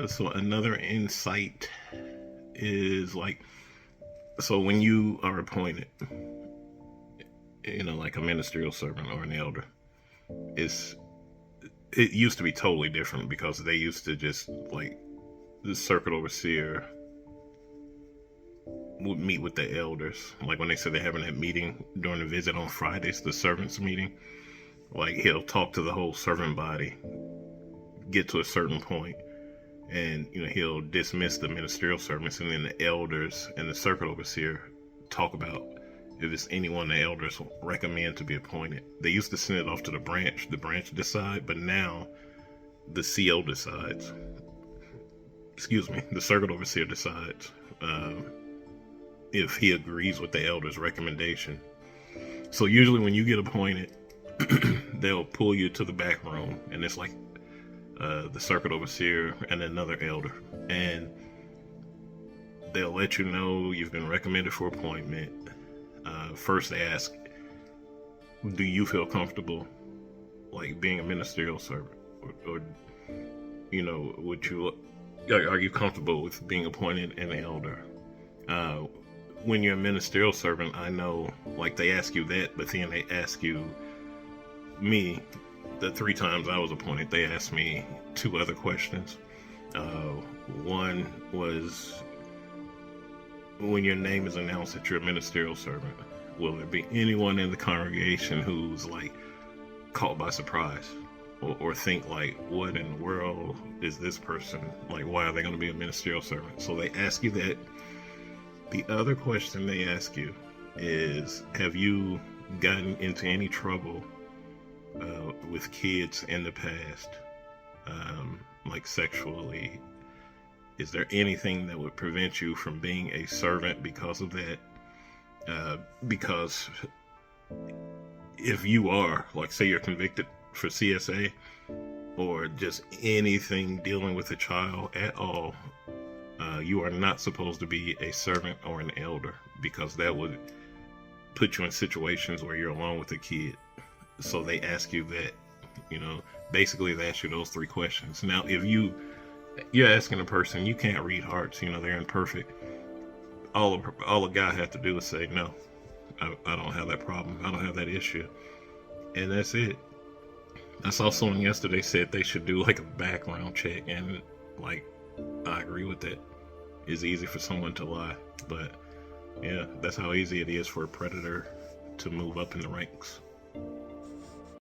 So another insight is like, so when you are appointed, like a ministerial servant or an elder, it's it used to be totally different because they used to just like the circuit overseer would meet with the elders. Like when they said they're having that meeting during the visit on Fridays, the servants meeting, like he'll talk to the whole servant body, get to a certain point, and he'll dismiss the ministerial servants, and then the elders and the circuit overseer talk about if it's anyone the elders recommend to be appointed. They used to send it off to the branch decide, but now the CO decides. Excuse me, the circuit overseer decides if he agrees with the elders' recommendation. So usually when you get appointed, they'll pull you to the back room, and it's like the circuit overseer and another elder, and they'll let you know you've been recommended for appointment. First they ask, do you feel comfortable like being a ministerial servant, or would you are you comfortable with being appointed an elder? When you're a ministerial servant, I know like they ask you that, but then they ask you, me, the 3 times I was appointed, they asked me 2 other questions. One was, when your name is announced that you're a ministerial servant, will there be anyone in the congregation who's like caught by surprise, or think like, what in the world is this person, like why are they going to be a ministerial servant? So they ask you that. The other question they ask you is, have you gotten into any trouble with kids in the past, like sexually? Is there anything that would prevent you from being a servant because of that? Because if you are, like, say you're convicted for CSA or just anything dealing with a child at all, you are not supposed to be a servant or an elder, because that would put you in situations where you're alone with a kid. So they ask you that, basically they ask you those 3 questions. Now, if you're asking a person, you can't read hearts, they're imperfect. All a guy has to do is say, no, I don't have that problem. I don't have that issue. And that's it. I saw someone yesterday said they should do like a background check, and like, I agree with that. It's easy for someone to lie, but yeah, that's how easy it is for a predator to move up in the ranks.